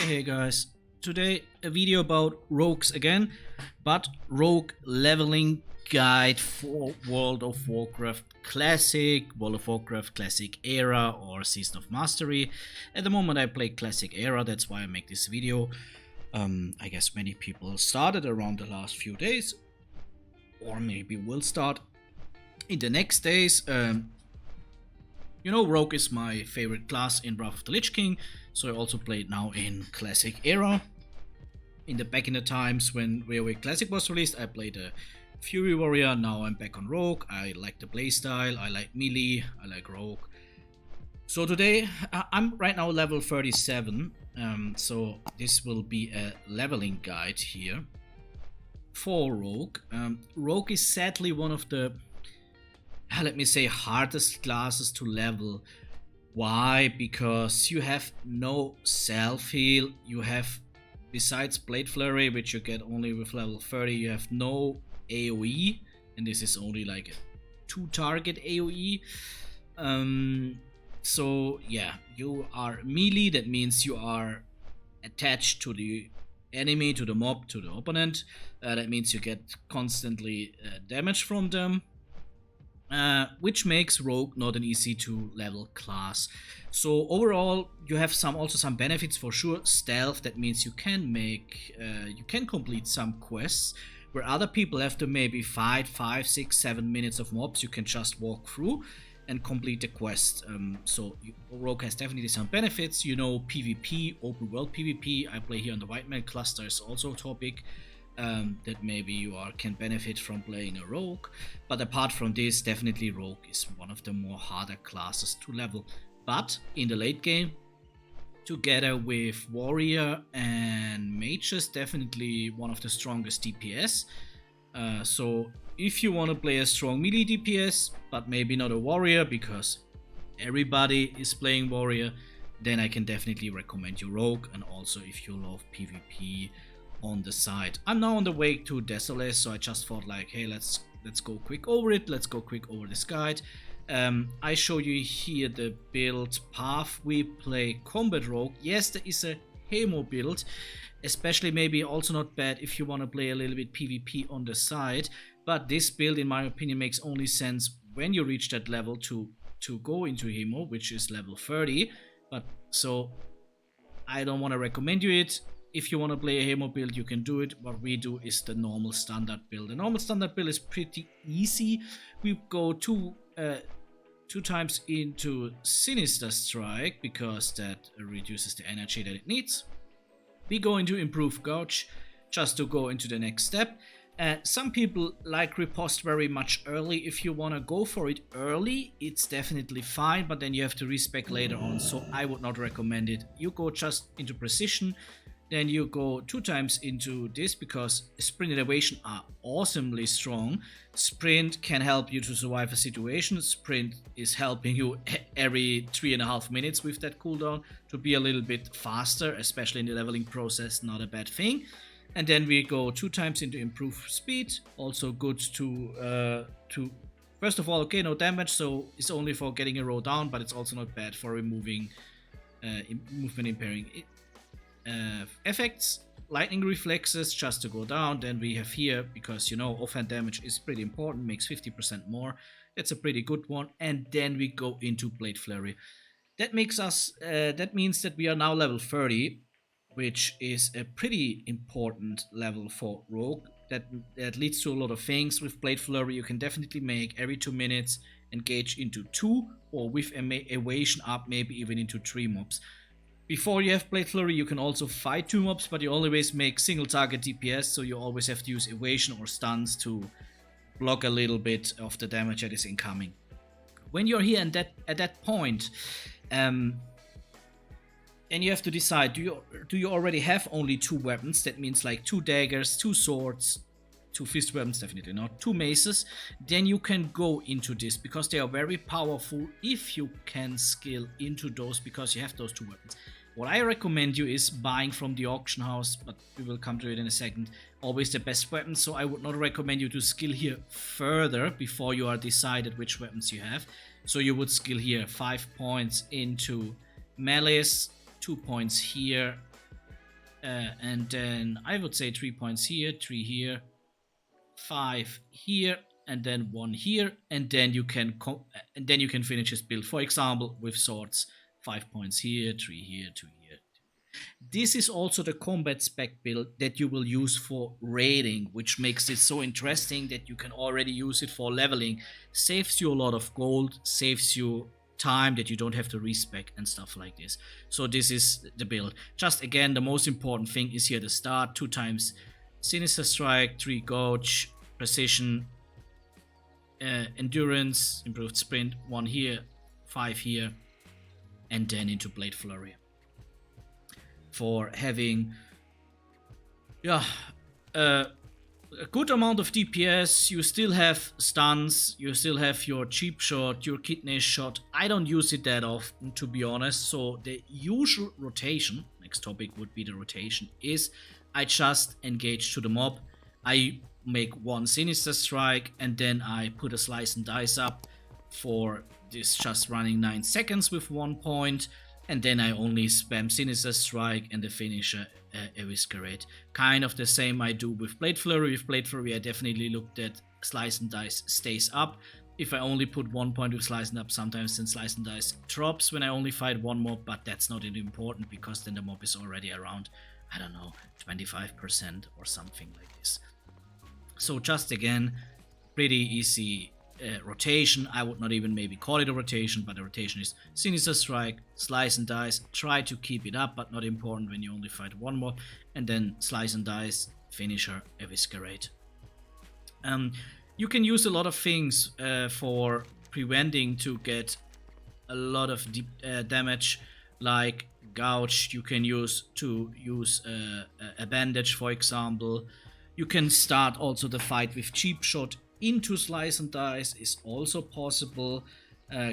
Hey guys, today a video about rogues again, but rogue leveling guide for World of Warcraft Classic, World of Warcraft Classic Era or Season of Mastery. At the moment I play Classic Era, that's why I make this video. I guess many people started around the last few days, or maybe will start in the next days. You know, Rogue is my favorite class in Wrath of the Lich King, so I also play it now in Classic Era. Back in the times when WoW Classic was released, I played a Fury Warrior. Now I'm back on Rogue. I like the playstyle, I like melee, I like Rogue. So today, I'm right now level 37, so this will be a leveling guide here for Rogue. Rogue is sadly one of the, let me say, hardest classes to level. Why? Because you have no self-heal, you have, besides Blade Flurry, which you get only with level 30, you have no AoE, and this is only like a 2-target AoE. So yeah, you are melee, that means you are attached to the enemy, to the mob, to the opponent. That means you get constantly damage from them. Which makes Rogue not an easy to level class. So overall, you have also some benefits for sure. Stealth, that means you can complete some quests where other people have to maybe fight 5, 6, 7 minutes of mobs. You can just walk through and complete the quest. So Rogue has definitely some benefits. You know, PvP, open world PvP. I play here on the White Man cluster is also a topic that maybe you can benefit from playing a Rogue. But apart from this, definitely Rogue is one of the more harder classes to level. But in the late game, together with Warrior and Mages, definitely one of the strongest DPS. So if you want to play a strong melee DPS, but maybe not a Warrior because everybody is playing Warrior, then I can definitely recommend you Rogue. And also if you love PvP on the side. I'm now on the way to Desolate, so I just thought like, hey, let's go quick over it. Let's go quick over this guide. I show you here the build path. We play Combat Rogue. Yes, there is a Hemo build, especially maybe also not bad if you want to play a little bit PvP on the side. But this build, in my opinion, makes only sense when you reach that level to go into Hemo, which is level 30. But so I don't want to recommend you it. If you want to play a Hemo build, you can do it. What we do is the normal standard build. The normal standard build is pretty easy. We go two times into Sinister Strike because that reduces the energy that it needs. We go into Improved Gouge just to go into the next step. Some people like Riposte very much early. If you want to go for it early, it's definitely fine, but then you have to respec later on, so I would not recommend it. You go just into Precision. Then you go 2 times into this because Sprint and Evasion are awesomely strong. Sprint can help you to survive a situation. Sprint is helping you every 3.5 minutes with that cooldown to be a little bit faster, especially in the leveling process, not a bad thing. And then we go 2 times into Improved Speed, also good to first of all, okay, no damage, so it's only for getting a row down, but it's also not bad for removing movement impairing effects. Lightning reflexes just to go down. Then we have here, because you know offhand damage is pretty important, makes 50% more. That's a pretty good one. And then we go into Blade Flurry. That makes us that means that we are now level 30, which is a pretty important level for Rogue. That leads to a lot of things. With Blade Flurry you can definitely make every 2 minutes engage into 2, or with Evasion up maybe even into 3 mobs. Before you have Blade Flurry, you can also fight 2 mobs, but you always make single target DPS, so you always have to use Evasion or stuns to block a little bit of the damage that is incoming. When you're here at that point, then you have to decide, do you already have only 2 weapons? That means like 2 daggers, 2 swords, 2 fist weapons, definitely not, 2 maces. Then you can go into this because they are very powerful if you can skill into those, because you have those 2 weapons. What I recommend you is buying from the auction house, but we will come to it in a second. Always the best weapon, so I would not recommend you to skill here further before you are decided which weapons you have. So you would skill here 5 points into melees, 2 points here, and then I would say 3 points here, 3 here, 5 here, and then 1 here, and then you can finish his build. For example, with swords, 5 points here, 3 here, 2 here. This is also the combat spec build that you will use for raiding, which makes it so interesting that you can already use it for leveling. Saves you a lot of gold, saves you time that you don't have to respec and stuff like this. So this is the build. Just again, the most important thing is here the start. 2 times Sinister Strike, 3 Gouge, Precision, Endurance, Improved Sprint, 1 here, 5 here, and then into Blade Flurry. For having a good amount of DPS, you still have stuns, you still have your cheap shot, your kidney shot. I don't use it that often, to be honest, so the usual rotation, next topic would be the rotation, is I just engage to the mob, I make 1 Sinister Strike, and then I put a Slice and Dice up for this, just running 9 seconds with 1 point, and then I only spam Sinister Strike and the finisher Eviscerate. Kind of the same I do with Blade Flurry. With Blade Flurry I definitely look that Slice and Dice stays up. If I only put 1 point with Slice and Up, sometimes then Slice and Dice drops when I only fight 1 mob, but that's not really important because then the mob is already around, I don't know, 25% or something like this. So just again, pretty easy rotation. I would not even maybe call it a rotation, but the rotation is Sinister Strike, Slice and Dice, try to keep it up, but not important when you only fight 1 mob, and then Slice and Dice, finisher, Eviscerate. You can use a lot of things for preventing to get a lot of deep damage, like Gouge. You can use a bandage, for example. You can start also the fight with cheap shot into Slice and Dice is also possible.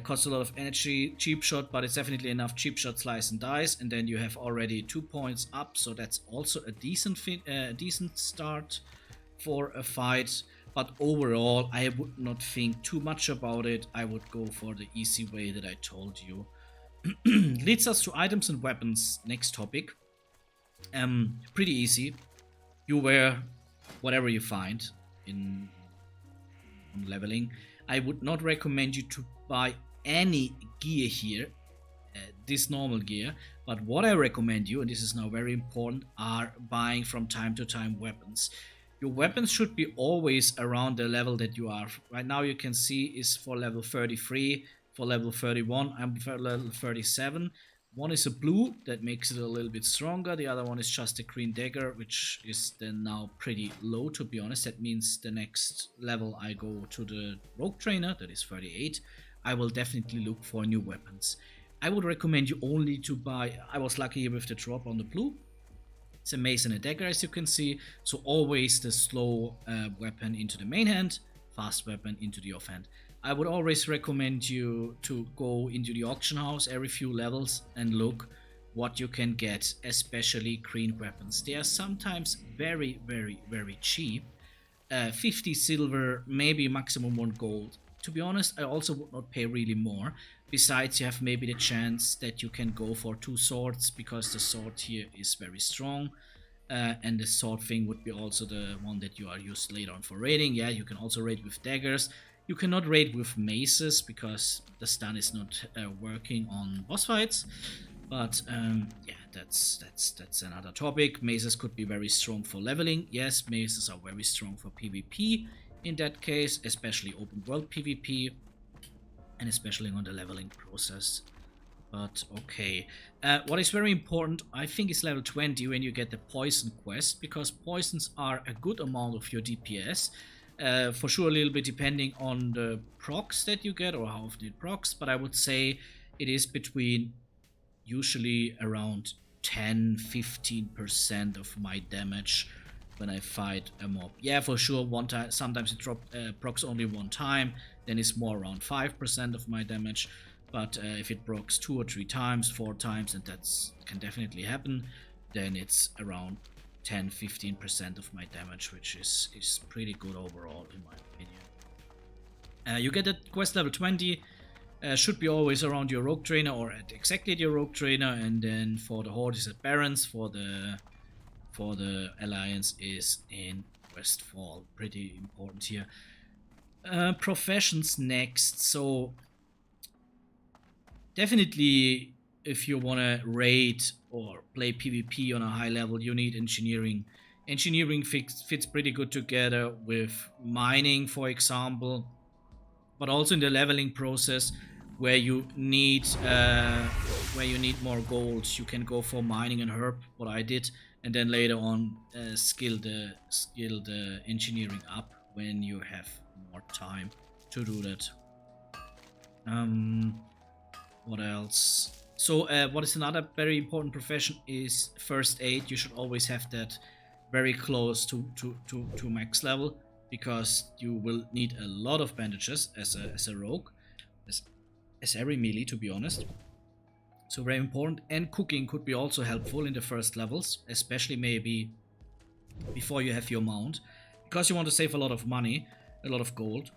Costs a lot of energy, cheap shot, but it's definitely enough cheap shot, Slice and Dice, and then you have already 2 points up, so that's also a decent start for a fight. But overall, I would not think too much about it. I would go for the easy way that I told you. Leads us to items and weapons, next topic. Pretty easy. You wear whatever you find in leveling. I would not recommend you to buy any gear here, this normal gear, but what I recommend you, and this is now very important, are buying from time to time weapons. Your weapons should be always around the level that you are. Right now you can see is for level 33, for level 31, I'm for level 37. One is a blue, that makes it a little bit stronger. The other one is just a green dagger, which is then now pretty low, to be honest. That means the next level I go to the rogue trainer, that is 38. I will definitely look for new weapons. I would recommend you only to buy, I was lucky here with the drop on the blue. It's a mace and a dagger, as you can see. So always the slow weapon into the main hand, fast weapon into the offhand. I would always recommend you to go into the auction house every few levels and look what you can get, especially green weapons. They are sometimes very, very, very cheap. 50 silver, maybe maximum 1 gold. To be honest, I also would not pay really more. Besides, you have maybe the chance that you can go for 2 swords, because the sword here is very strong. And the sword thing would be also the one that you are used later on for raiding. Yeah, you can also raid with daggers. You cannot raid with maces because the stun is not working on boss fights. But yeah, that's another topic. Maces could be very strong for leveling. Yes, maces are very strong for PvP in that case, especially open world PvP, and especially on the leveling process. But okay, what is very important, I think, is level 20 when you get the poison quest, because poisons are a good amount of your DPS. For sure a little bit depending on the procs that you get or how often it procs, but I would say it is between usually around 10-15% of my damage when I fight a mob. Yeah, for sure, one time, sometimes it procs only 1 time, then it's more around 5% of my damage. But if it procs 2 or 3 times, 4 times, and that can definitely happen, then it's around 10-15% of my damage, which is pretty good overall in my opinion. You get at quest level 20, should be always around your rogue trainer or at exactly at your rogue trainer, and then for the horde is at barons, for the for the Alliance is in Westfall. Pretty important here. Professions next. So definitely, if you want to raid or play PvP on a high level, you need engineering. Engineering fits pretty good together with mining, for example, but also in the leveling process where you need more gold. You can go for mining and herb, what I did, and then later on skill the engineering up when you have more time to do that. What else? So what is another very important profession is first aid. You should always have that very close to max level, because you will need a lot of bandages as a rogue, as every melee, to be honest. So very important. And cooking could be also helpful in the first levels, especially maybe before you have your mount, because you want to save a lot of money, a lot of gold.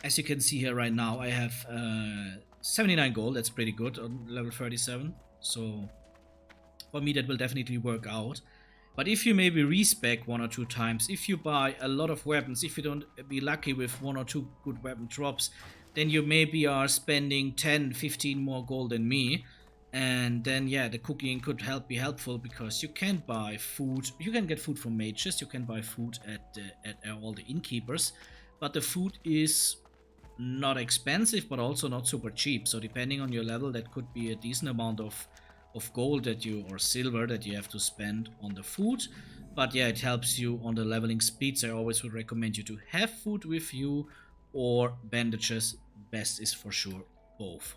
As you can see here right now, I have 79 gold. That's pretty good on level 37. So for me, that will definitely work out. But if you maybe respec 1 or 2 times, if you buy a lot of weapons, if you don't be lucky with 1 or 2 good weapon drops, then you maybe are spending 10, 15 more gold than me. And then, yeah, the cooking could be helpful, because you can buy food. You can get food from mages. You can buy food at all the innkeepers. But the food is not expensive, but also not super cheap. So depending on your level, that could be a decent amount of gold or silver that you have to spend on the food. But yeah, it helps you on the leveling speeds. I always would recommend you to have food with you or bandages. Best is for sure both.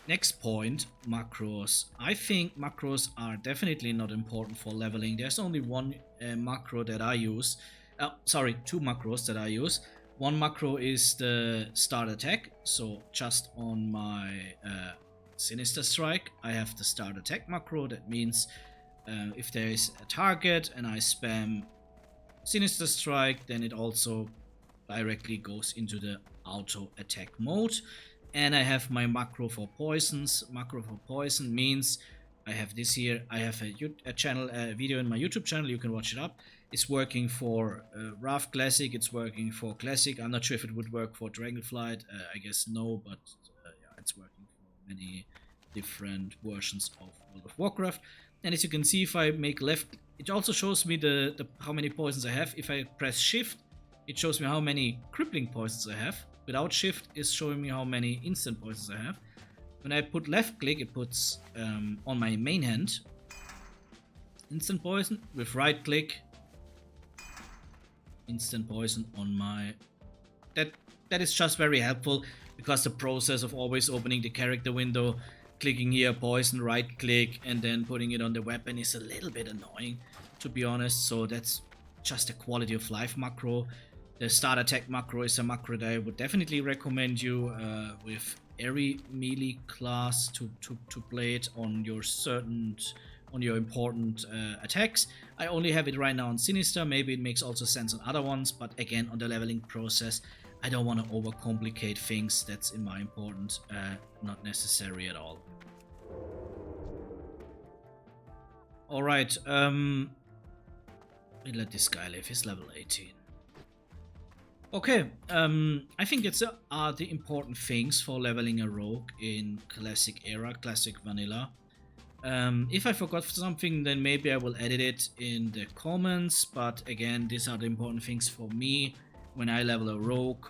Next point, macros. I think macros are definitely not important for leveling. There's only one macro that I use. Sorry, 2 macros that I use. One macro is the start attack. So just on my Sinister Strike, I have the start attack macro. That means if there is a target and I spam Sinister Strike, then it also directly goes into the auto attack mode. And I have my macro for poisons. Macro for poison means I have this here. I have a video in my YouTube channel. You can watch it up. It's working for Wrath Classic. It's working for Classic. I'm not sure if it would work for Dragonflight. I guess no, but yeah, it's working for many different versions of World of Warcraft. And as you can see, if I make left, it also shows me the how many poisons I have. If I press shift, it shows me how many crippling poisons I have. Without shift, it's showing me how many instant poisons I have. When I put left click, it puts on my main hand instant poison. With right click, instant poison on my... That is just very helpful, because the process of always opening the character window, clicking here, poison, right click, and then putting it on the weapon is a little bit annoying, to be honest. So that's just a quality of life macro. The start attack macro is a macro that I would definitely recommend you with every melee class to play it on your important attacks. I only have it right now on Sinister. Maybe it makes also sense on other ones, but again, on the leveling process, I don't want to overcomplicate things. That's in my important, not necessary at all. Alright, we'll let this guy live. He's level 18. Okay, I think that's are the important things for leveling a rogue in Classic era, Classic Vanilla. If I forgot something, then maybe I will edit it in the comments, but again, these are the important things for me when I level a rogue.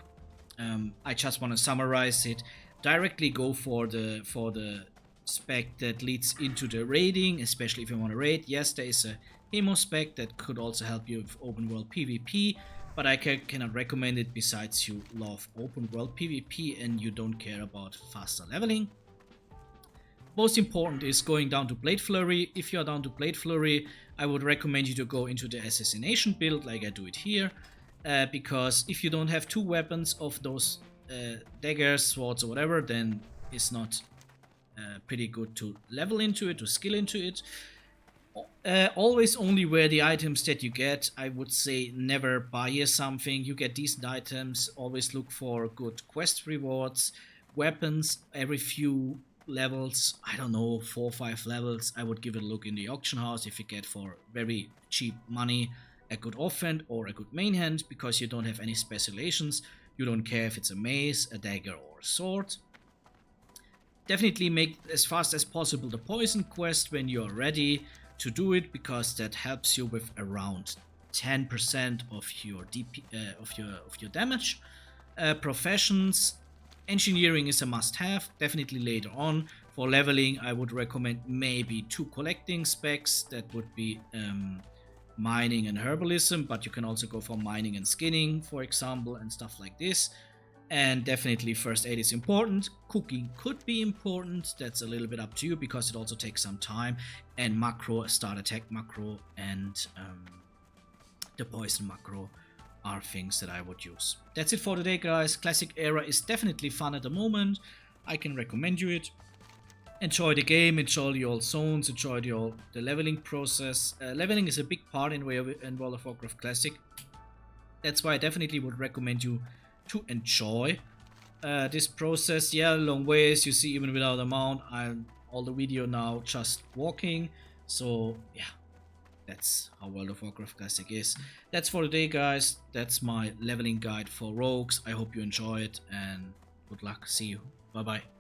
I just want to summarize it. Directly go for the spec that leads into the raiding, especially if you want to raid. Yes, there is a Hemo spec that could also help you with open world PvP, but I cannot recommend it besides you love open world PvP and you don't care about faster leveling. Most important is going down to Blade Flurry. If you are down to Blade Flurry, I would recommend you to go into the Assassination build like I do it here, because if you don't have 2 weapons of those daggers, swords or whatever, then it's not pretty good to level into it, to skill into it. Always only wear the items that you get. I would say never buy something. You get decent items. Always look for good quest rewards. Weapons, every few levels, I don't know, 4 or 5 levels, I would give it a look in the auction house if you get for very cheap money a good offhand or a good main hand, because you don't have any specialations. You don't care if it's a mace, a dagger, or a sword. Definitely make as fast as possible the poison quest when you're ready to do it, because that helps you with around 10% of your DP, of your damage. Professions, engineering is a must-have. Definitely later on. For leveling, I would recommend maybe 2 collecting specs. That would be mining and herbalism, but you can also go for mining and skinning, for example, and stuff like this. And definitely first aid is important. Cooking could be important. That's a little bit up to you, because it also takes some time. And macro, start attack macro, and the poison macro are things that I would use. That's it for today, guys. Classic era is definitely fun at the moment. I can recommend you it. Enjoy the game, enjoy the old zones, enjoy the leveling process. Leveling is a big part in World of Warcraft Classic. That's why I definitely would recommend you to enjoy this process. Yeah, long ways, you see, even without a mount, I'm all the video now just walking. So yeah, that's how World of Warcraft Classic is. That's for today, guys. That's my leveling guide for rogues. I hope you enjoy it, and good luck. See you. Bye bye.